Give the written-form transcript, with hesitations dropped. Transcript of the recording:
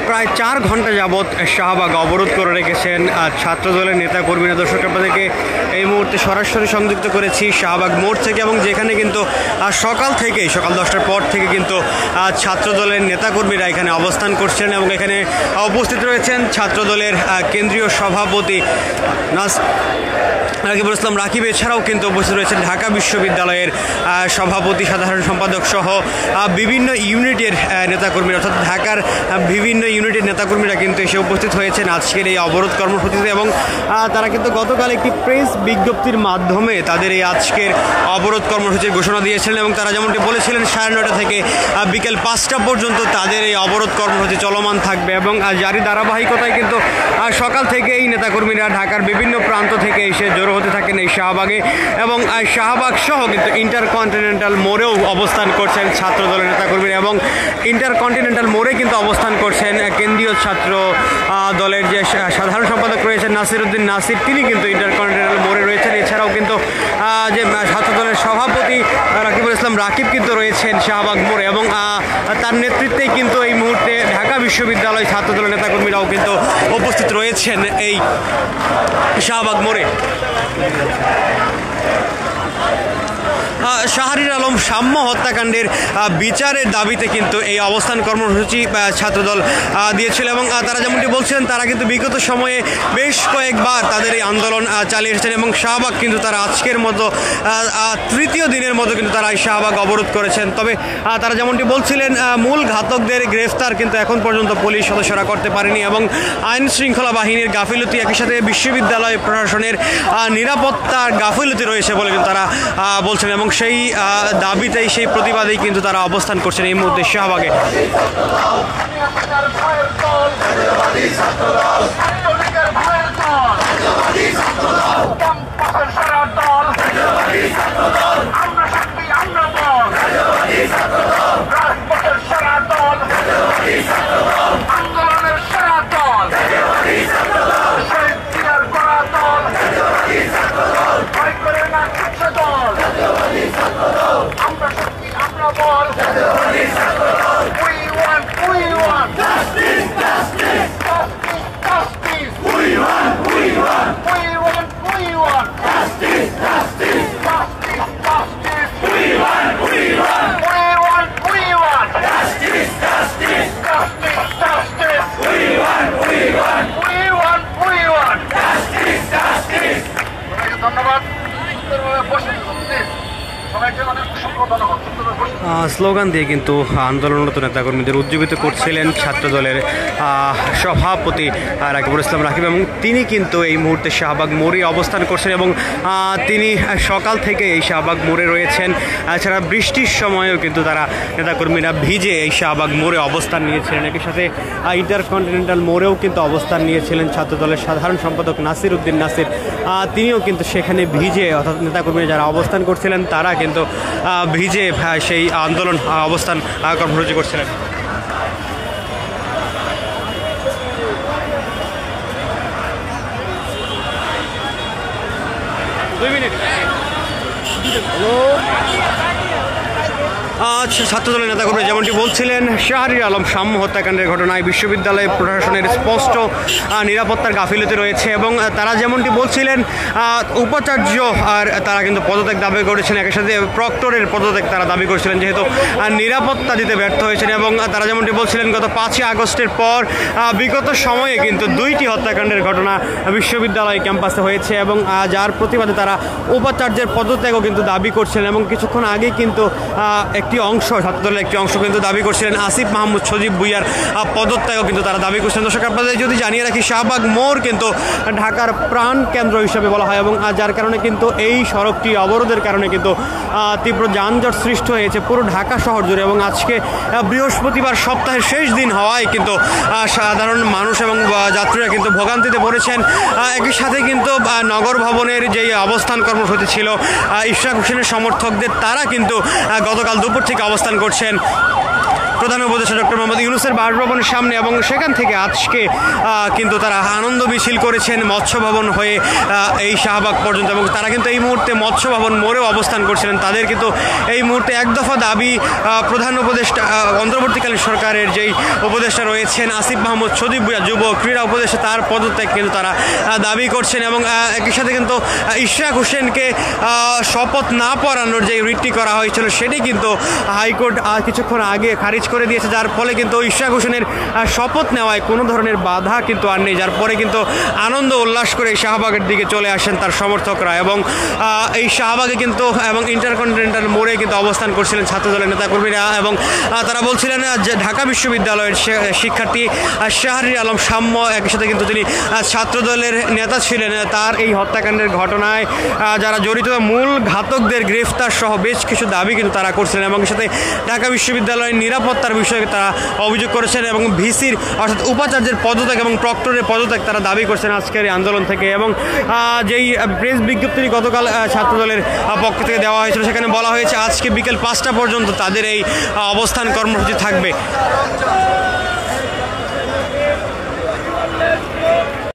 প্রায় 4 ঘন্টা যাবৎ শাহবাগ অবরোধ করে রেখেছেন ছাত্রদলের নেতাকর্মীরা। দর্শক আপনাদেরকে এই মুহূর্তে সরাসরি সংযুক্ত করেছি শাহবাগ মোড় থেকে, এবং যেখানে কিন্তু সকাল 10টার পর থেকে কিন্তু ছাত্রদলের নেতাকর্মীরা এখানে অবস্থান করছেন, এবং এখানে উপস্থিত রয়েছেন ছাত্রদলের কেন্দ্রীয় সভাপতি রাকিবুল ইসলাম রাকিব। এছাড়াও কিন্তু উপস্থিত রয়েছেন ঢাকা বিশ্ববিদ্যালয়ের সভাপতি, সাধারণ সম্পাদক সহ বিভিন্ন ইউনিটের নেতাকর্মীরা, অর্থাৎ ঢাকার বিভিন্ন ইউনিটের নেতাকর্মীরা কিন্তু এসে উপস্থিত হয়েছেন আজকের এই অবরোধ কর্মসূচিতে। এবং তারা কিন্তু গতকাল একটি প্রেস বিজ্ঞপ্তির মাধ্যমে তাদের এই আজকের অবরোধ কর্মসূচির ঘোষণা দিয়েছিলেন, এবং তারা যেমনটি বলেছিলেন 9:30 থেকে বিকেল 5টা পর্যন্ত তাদের এই অবরোধ কর্মসূচি চলমান থাকবে। এবং যারই ধারাবাহিকতায় কিন্তু সকাল থেকে এই নেতাকর্মীরা ঢাকার বিভিন্ন প্রান্ত থেকে এসে জড়ো হতে থাকেন এই শাহবাগে, এবং শাহবাগ সহ কিন্তু ইন্টারকন্টিনেন্টাল মোড়েও অবস্থান করছেন ছাত্রদলের নেতাকর্মীরা, এবং ইন্টারকন্টিনেন্টাল মোড়ে কিন্তু অবস্থান করছেন কেন্দ্রীয় ছাত্র দলের যে সাধারণ সম্পাদক রয়েছেন নাসির উদ্দিন নাসির, তিনি কিন্তু ইন্টারকন্টিনেন্টাল মোড়ে রয়েছেন। এছাড়াও কিন্তু যে ছাত্রদলের সভাপতি রাকিবুল ইসলাম রাকিব কিন্তু রয়েছেন শাহবাগ মোড়ে, এবং তার নেতৃত্বেই কিন্তু এই মুহূর্তে ঢাকা বিশ্ববিদ্যালয় ছাত্রদলের নেতাকর্মীরাও কিন্তু উপস্থিত রয়েছেন এই শাহবাগ মোড়ে। শাহরির আলম সাম্য হত্যাকাণ্ডের বিচারের দাবিতে কিন্তু এই অবস্থান কর্মসূচি ছাত্রদল দিয়েছিল, এবং তারা যেমনটি বলছিলেন তারা কিন্তু বিগত সময়ে বেশ কয়েকবার তাদের এই আন্দোলন চালিয়ে এসেছেন, এবং শাহবাগ কিন্তু তারা আজকের মতো 3য় দিনের মতো কিন্তু তারা এই শাহবাগ অবরোধ করেছেন। তবে তারা যেমনটি বলছিলেন মূল ঘাতকদের গ্রেফতার কিন্তু এখন পর্যন্ত পুলিশ সদস্যরা করতে পারেনি, এবং আইন শৃঙ্খলা বাহিনীর গাফিলতি, একই সাথে বিশ্ববিদ্যালয় প্রশাসনের নিরাপত্তার গাফিলতি রয়েছে বলে কিন্তু তারা বলছেন, এবং সেই দাবিতেই সেই প্রতিবাদেই কিন্তু তারা অবস্থান করছেন এই মুহূর্তে শাহবাগে। স্লোগান দিয়ে কিন্তু আন্দোলনরত নেতাকর্মীদের উজ্জীবিত করছিলেন ছাত্রদলের সভাপতি রাকিবুল ইসলাম রাকিব, এবং তিনি কিন্তু এই মুহূর্তে শাহবাগ মোড়ে অবস্থান করছেন, এবং তিনি সকাল থেকে এই শাহবাগ মোড়ে রয়েছেন। এছাড়া বৃষ্টির সময়ও কিন্তু তারা নেতাকর্মীরা ভিজে এই শাহবাগ মোড়ে অবস্থান নিয়েছিলেন। একই সাথে ইন্টারকন্টিনেন্টাল মোড়েও কিন্তু অবস্থান নিয়েছিলেন ছাত্রদলের সাধারণ সম্পাদক নাসির উদ্দিন নাসির, তিনিও কিন্তু সেখানে ভিজে, অর্থাৎ নেতাকর্মীরা যারা অবস্থান করছিলেন তারা কিন্তু ভিজে সেই আন্দোলন অবস্থান কর্মসূচি করছিলেন। ছাত্রদলের নেতাকর্মী যেমনটি বলছিলেন শাহরির আলম সাম্য হত্যাকাণ্ডের ঘটনায় বিশ্ববিদ্যালয় প্রশাসনের স্পষ্ট নিরাপত্তার গাফিলতি রয়েছে, এবং তারা যেমনটি বলছিলেন উপাচার্য আর তারা কিন্তু পদত্যাগ দাবি করেছিলেন, একই সাথে প্রক্টরের পদত্যাগ তারা দাবি করেছিলেন যেহেতু নিরাপত্তা দিতে ব্যর্থ হয়েছেন। এবং তারা যেমনটি বলছিলেন গত 5ই আগস্টের পর বিগত সময়ে কিন্তু 2টি হত্যাকাণ্ডের ঘটনা বিশ্ববিদ্যালয় ক্যাম্পাসে হয়েছে, এবং যার প্রতিবাদে তারা উপাচার্যের পদত্যাগও কিন্তু দাবি করছিলেন। এবং কিছুক্ষণ আগে কিন্তু একটি অংশ, ছাত্রদলের একটি অংশ কিন্তু দাবি করছিলেন আসিফ মাহমুদ সজীব ভুইয়ার পদত্যাগও কিন্তু তারা দাবি করছেন। দর্শক আপনাদের যদি জানিয়ে রাখি শাহবাগ মোড় কিন্তু ঢাকার প্রাণ কেন্দ্র হিসেবে বলা হয়, এবং যার কারণে কিন্তু এই সড়কটি অবরোধের কারণে কিন্তু তীব্র যানজট সৃষ্টি হয়েছে পুরো ঢাকা শহর জুড়ে। এবং আজকে বৃহস্পতিবার সপ্তাহের শেষ দিন হওয়ায় কিন্তু সাধারণ মানুষ এবং যাত্রীরা কিন্তু ভোগান্তিতে পড়েছেন। একই সাথে কিন্তু নগর ভবনের যেই অবস্থান কর্মসূচি ছিল ইশরাক হোসেনের সমর্থকদের, তারা কিন্তু গতকাল দুপুর থেকে অবস্থান করছেন প্রধান উপদেষ্টা ডক্টর মোহাম্মদ ইউনূসের বাসভবনের সামনে এবং সেখান থেকে আজকে কিন্তু তারা আনন্দ মিছিল করেছেন মৎস্য ভবন হয়ে এই শাহবাগ পর্যন্ত এবং তারা কিন্তু এই মুহূর্তে মৎস্য ভবন মোড়েও অবস্থান করছিলেন। তাদের কিন্তু এই মুহূর্তে এক দফা দাবি প্রধান উপদেষ্টা অন্তর্বর্তীকালীন সরকারের যেই উপদেষ্টা রয়েছেন আসিফ মাহমুদ সজীব ভুঁইয়া যুব ক্রীড়া উপদেষ্টা তার পদত্যাগ কিন্তু তারা দাবি করছেন এবং একই সাথে কিন্তু ইশরাক হোসেনকে শপথ না পড়ানোর যে রিটটি করা হয়েছিল সেটি কিন্তু হাইকোর্ট কিছুক্ষণ আগে খারিজ করে দিয়েছে, যার ফলে কিন্তু ইশরাক হোসেনের শপথ নেওয়ায় কোনো ধরনের বাধা কিন্তু আর নেই, যার পরে কিন্তু আনন্দ উল্লাস করে শাহবাগের দিকে চলে আসেন তার সমর্থকরা এবং এই শাহবাগে কিন্তু এবং ইন্টারকন্টিনেন্টাল মোড়ে কিন্তু অবস্থান করছিলেন ছাত্রদলের নেতাকর্মীরা এবং তারা বলছিলেন যে ঢাকা বিশ্ববিদ্যালয়ের শিক্ষার্থী শাহরির আলম সাম্য একই সাথে কিন্তু তিনি ছাত্রদলের নেতা ছিলেন, তার এই হত্যাকাণ্ডের ঘটনায় যারা জড়িত মূল ঘাতকদের গ্রেফতার সহ বেশ কিছু দাবি কিন্তু তারা করছিলেন এবং সাথে ঢাকা বিশ্ববিদ্যালয়ের নিরাপত্তার বিষয়ে তারা অভিযোগ করেছেন এবং ভিসির অর্থাৎ উপাচার্যের পদত্যাগ এবং প্রক্টরের পদত্যাগ তারা দাবি করছেন আজকের এই আন্দোলন থেকে। এবং যেই প্রেস বিজ্ঞপ্তি গতকাল ছাত্রদলের পক্ষ থেকে দেওয়া হয়েছিল সেখানে বলা হয়েছে আজকে বিকেল 5টা পর্যন্ত তাদের এই অবস্থান কর্মসূচি থাকবে।